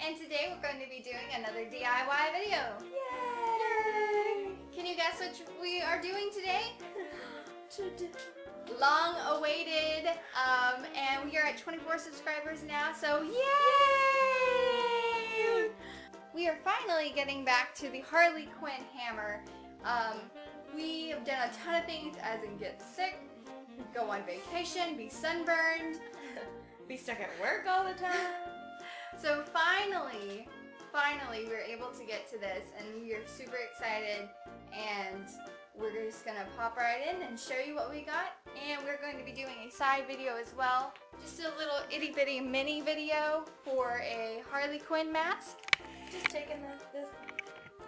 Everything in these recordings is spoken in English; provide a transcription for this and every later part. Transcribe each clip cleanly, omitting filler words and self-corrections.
And today we're going to be doing another DIY video. Yay! Can you guess what we are doing today? Long awaited, and we are at 24 subscribers now, so yay! We are finally getting back to the Harley Quinn Hammer. We have done a ton of things, as in get sick, go on vacation, be sunburned, Be stuck at work all the time. So finally we were able to get to this, and we are super excited, and we're just gonna pop right in and show you what we got, and we're going to be doing a side video as well. Just a little itty bitty mini video for a Harley Quinn mask. Just taking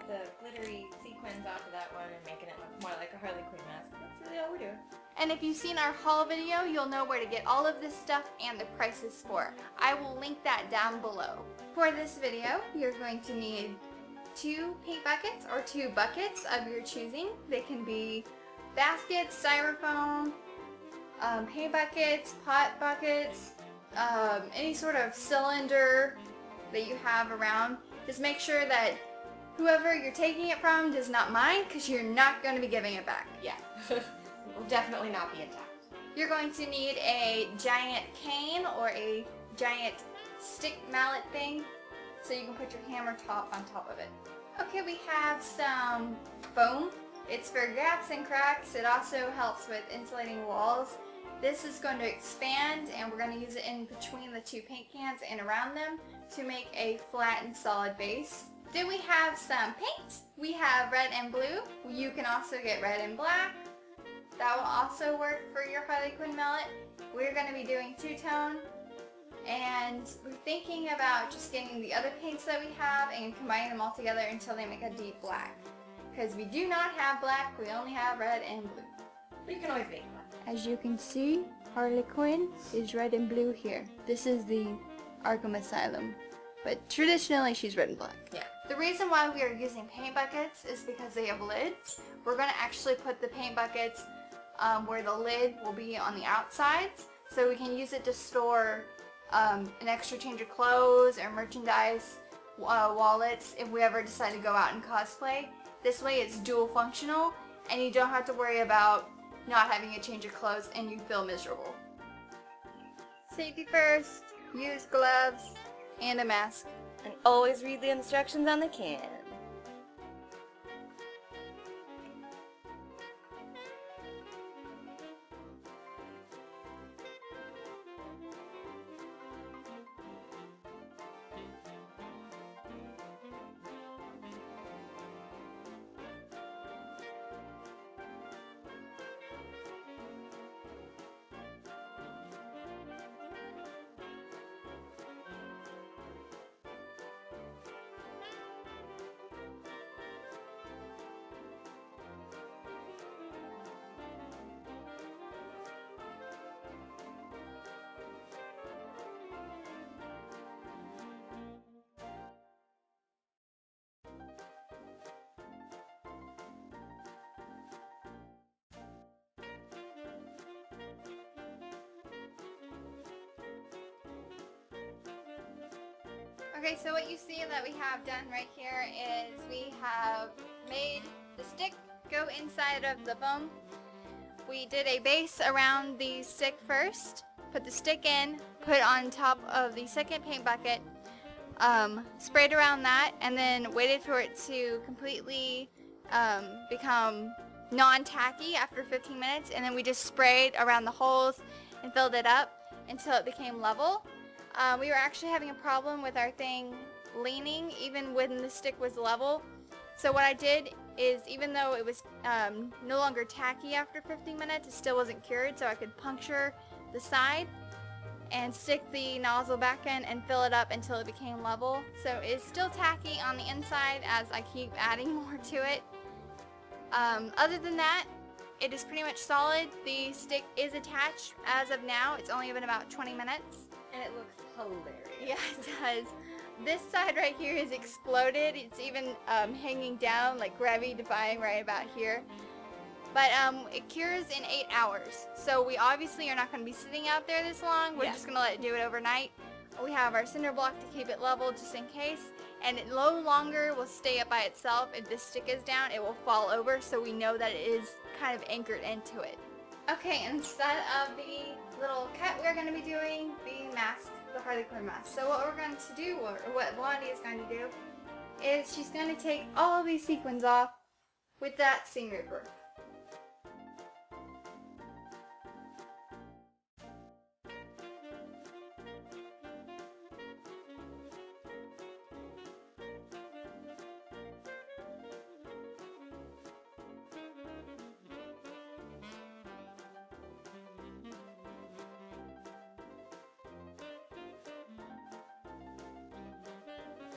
the glittery sequins off of that one and making it look more like a Harley Quinn mask. That's really all we're doing. And if you've seen our haul video, you'll know where to get all of this stuff and the prices for it. I will link that down below. For this video, you're going to need 2 paint buckets or 2 buckets of your choosing. They can be baskets, styrofoam, paint buckets, pot buckets, any sort of cylinder that you have around. Just make sure that whoever you're taking it from does not mind, because you're not going to be giving it back. Yeah. Will definitely not be intact. You're going to need a giant cane or a giant stick mallet thing so you can put your hammer top on top of it. Okay, we have some foam. It's for gaps and cracks. It also helps with insulating walls. This is going to expand, and we're going to use it in between the 2 paint cans and around them to make a flat and solid base. Then we have some paint. We have red and blue. You can also get red and black. That will also work for your Harley Quinn mallet. We're going to be doing 2-tone, and we're thinking about just getting the other paints that we have and combining them all together until they make a deep black. Because we do not have black, we only have red and blue. But you can always make one. As you can see, Harley Quinn is red and blue here. This is the Arkham Asylum, but traditionally she's red and black. Yeah. The reason why we are using paint buckets is because they have lids. We're going to actually put the paint buckets where the lid will be on the outsides, so we can use it to store an extra change of clothes or merchandise, wallets, if we ever decide to go out and cosplay. This way it's dual functional, and you don't have to worry about not having a change of clothes and you feel miserable. Safety first, use gloves and a mask. And always read the instructions on the can. Okay, so what you see that we have done right here is we have made the stick go inside of the foam. We did a base around the stick first, put the stick in, put on top of the second paint bucket, sprayed around that, and then waited for it to completely become non-tacky after 15 minutes, and then we just sprayed around the holes and filled it up until it became level. We were actually having a problem with our thing leaning even when the stick was level. So what I did is, even though it was no longer tacky after 15 minutes, it still wasn't cured, so I could puncture the side and stick the nozzle back in and fill it up until it became level. So it's still tacky on the inside as I keep adding more to it. Other than that, it is pretty much solid. The stick is attached as of now. It's only been about 20 minutes. And it looks hilarious. Yeah, it does. This side right here is exploded. It's even hanging down, like gravity defying right about here. But it cures in 8 hours. So we obviously are not going to be sitting out there this long. We're just going to let it do it overnight. We have our cinder block to keep it level just in case, and it no longer will stay up by itself. If the stick is down, it will fall over, so we know that it is kind of anchored into it. Okay, instead of the little cut, we're going to be doing the mask, the Harley Quinn mask. So what we're going to do, or what Blondie is going to do, is she's going to take all of these sequins off with that seam ripper.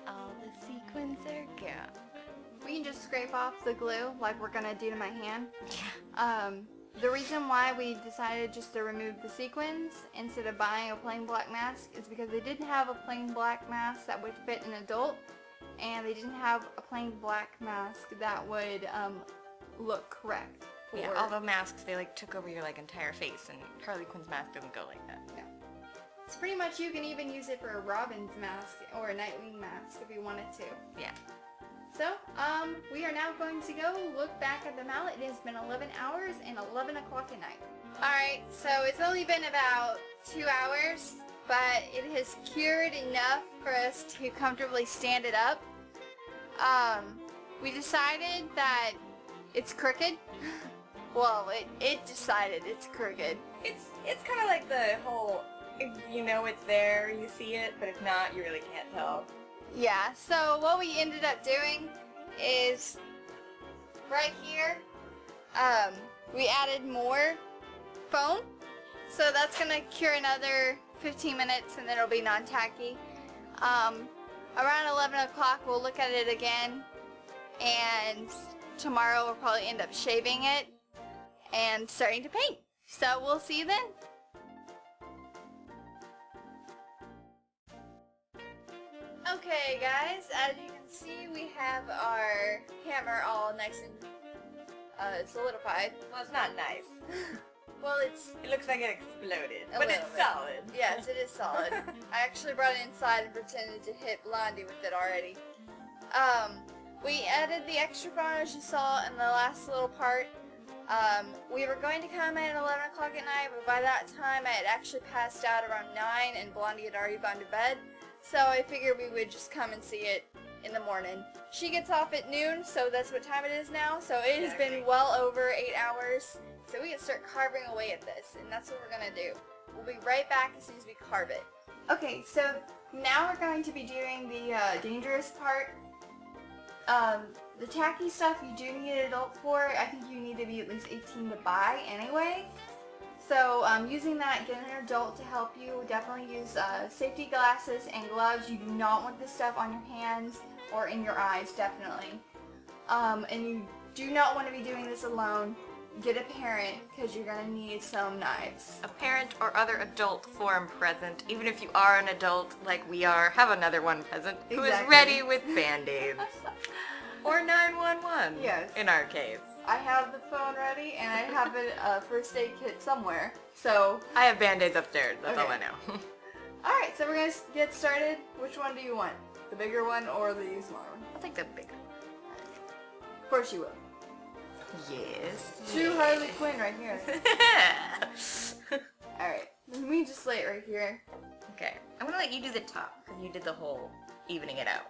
All the sequins are gone. We can just scrape off the glue like we're gonna do to my hand. The reason why we decided just to remove the sequins instead of buying a plain black mask is because they didn't have a plain black mask that would fit an adult, and they didn't have a plain black mask that would look correct. Yeah, all the masks, they like took over your like entire face, and Harley Quinn's mask doesn't go like that. No. It's pretty much, you can even use it for a Robin's mask or a Nightwing mask if you wanted to. Yeah. So, we are now going to go look back at the mallet. It has been 11 hours and 11 o'clock at night. Alright, so it's only been about 2 hours, but it has cured enough for us to comfortably stand it up. We decided that it's crooked. Well, it decided it's crooked. It's kind of like the whole, if you know it's there, you see it, but if not, you really can't tell. Yeah, so what we ended up doing is right here, we added more foam. So that's going to cure another 15 minutes and then it'll be non-tacky. Around 11 o'clock we'll look at it again, and tomorrow we'll probably end up shaving it and starting to paint. So we'll see you then. Okay guys, as you can see, we have our hammer all nice and solidified. Well, it's not nice. Well, it looks like it exploded, a but little it's bit. solid. Yes, it is solid. I actually brought it inside and pretended to hit Blondie with it already. We added the extra foam as you saw in the last little part. We were going to come in at 11 o'clock at night, but by that time I had actually passed out around 9 and Blondie had already gone to bed. So I figured we would just come and see it in the morning. She gets off at noon, so that's what time it is now. So it has been well over 8 hours. So we can start carving away at this, and that's what we're going to do. We'll be right back as soon as we carve it. Okay, so now we're going to be doing the dangerous part. The tacky stuff you do need an adult for. I think you need to be at least 18 to buy anyway. So using that, get an adult to help you. Definitely use safety glasses and gloves. You do not want this stuff on your hands or in your eyes, definitely. And you do not want to be doing this alone. Get a parent because you're going to need some knives. A parent or other adult form present. Even if you are an adult like we are, have another one present who is ready with Band-Aids. Or 911, yes, in our case. I have the phone ready and I have a first aid kit somewhere, so... I have Band-Aids upstairs, that's all I know. Alright, so we're going to get started. Which one do you want? The bigger one or the smaller one? I'll take the bigger. Of course you will. Yes. True Harley Quinn right here. Alright, let me just lay it right here. Okay, I'm going to let you do the top, because you did the whole evening it out.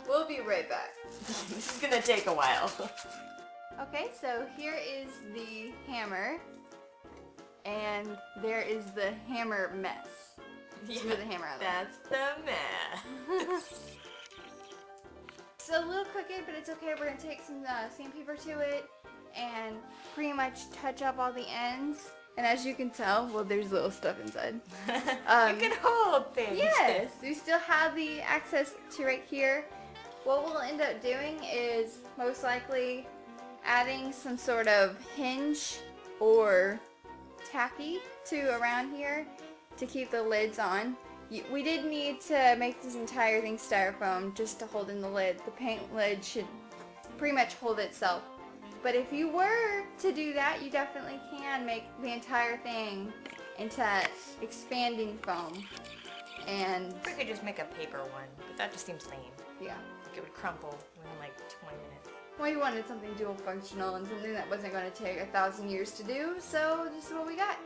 We'll be right back. This is gonna take a while. Okay, so here is the hammer, and there is the hammer mess. Yeah, the hammer out. That's the mess. It's a little crooked, but it's okay. We're gonna take some sandpaper to it and pretty much touch up all the ends. And as you can tell, well, there's little stuff inside. You can hold things. Yes, we still have the access to right here. What we'll end up doing is most likely adding some sort of hinge or tacky to around here to keep the lids on. We did need to make this entire thing styrofoam just to hold in the lid. The paint lid should pretty much hold itself. But if you were to do that, you definitely can make the entire thing into expanding foam. And we could just make a paper one, but that just seems lame. Yeah. Like it would crumple in like 20 minutes. Well, you wanted something dual functional and something that wasn't going to take 1,000 years to do, so this is what we got.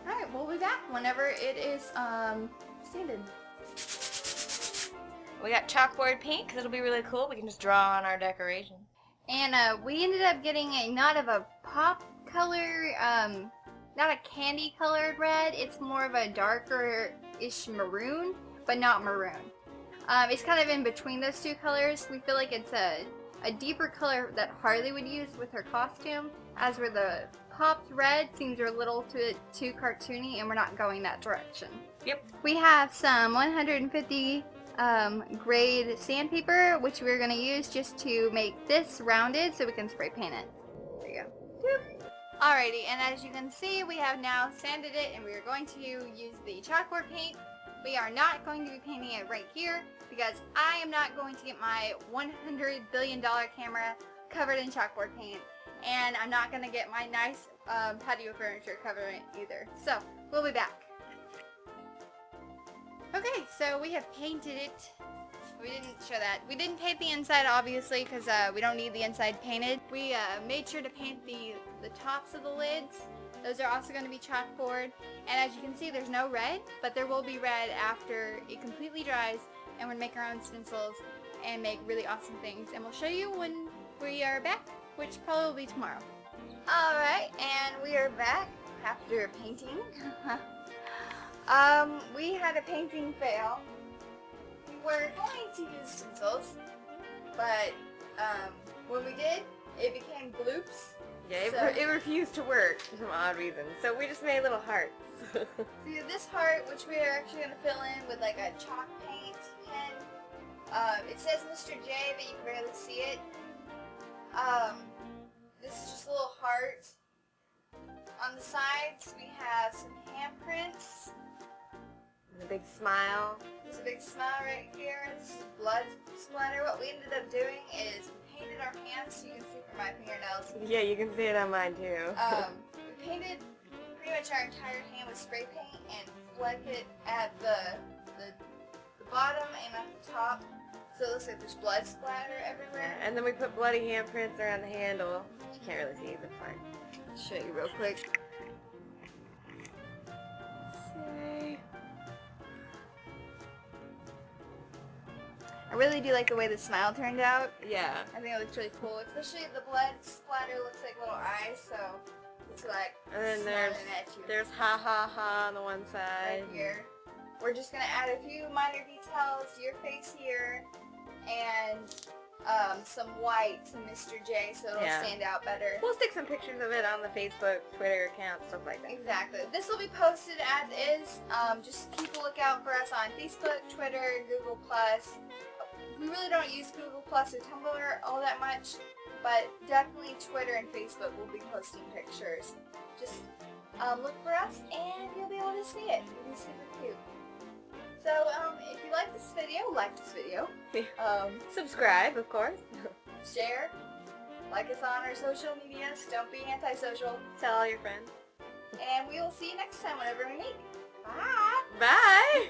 Alright, we'll be back whenever it is sanded. We got chalkboard paint because it'll be really cool. We can just draw on our decoration. And we ended up getting not of a pop color, not a candy colored red. It's more of a darker-ish maroon, but not maroon. It's kind of in between those two colors. We feel like it's a deeper color that Harley would use with her costume, as where the popped red seems a little too cartoony, and we're not going that direction. Yep. We have some 150 grade sandpaper, which we're going to use just to make this rounded so we can spray paint it. There you go. Boop. Alrighty, and as you can see, we have now sanded it, and we are going to use the chalkboard paint. We are not going to be painting it right here because I am not going to get my $100 billion camera covered in chalkboard paint, and I'm not going to get my nice patio furniture covered in it either. So, we'll be back. Okay, so we have painted it. We didn't show that. We didn't paint the inside, obviously, because we don't need the inside painted. We made sure to paint the tops of the lids. Those are also going to be chalkboard. And as you can see, there's no red, but there will be red after it completely dries, and we'll make our own stencils and make really awesome things. And we'll show you when we are back, which probably will be tomorrow. Alright, and we are back after painting. We had a painting fail. We were going to use stencils, but when we did, it became bloops. Yeah, it refused to work for some odd reason, so we just made little hearts. So you have this heart, which we are actually going to fill in with like a chalk paint pen. It says Mr. J, but you can barely see it. This is just a little heart. On the sides, we have some handprints. A big smile. There's a big smile right here. This is blood splatter. What we ended up doing is we painted our hands, so you can see from my fingernails. Yeah, you can see it on mine too. We painted pretty much our entire hand with spray paint and flecked it at the bottom and at the top, so it looks like there's blood splatter everywhere. Yeah, and then we put bloody handprints around the handle. You can't really see the part. I'll show you real quick. I really do like the way the smile turned out. Yeah. I think it looks really cool. Especially the blood splatter looks like little eyes, so it's like and then smiling at you. there's ha ha ha on the one side. Right here. We're just going to add a few minor details, your face here, and some white to Mr. J so it'll stand out better. We'll stick some pictures of it on the Facebook, Twitter account, stuff like that. Exactly. This will be posted as is. Just keep a lookout for us on Facebook, Twitter, Google+. We really don't use Google Plus or Tumblr all that much, but definitely Twitter and Facebook will be posting pictures. Just look for us and you'll be able to see it. It'll be super cute. So if you like this video, like this video. Subscribe, of course. Share. Like us on our social medias. Don't be antisocial. Tell all your friends. And we will see you next time whenever we meet. Bye! Bye!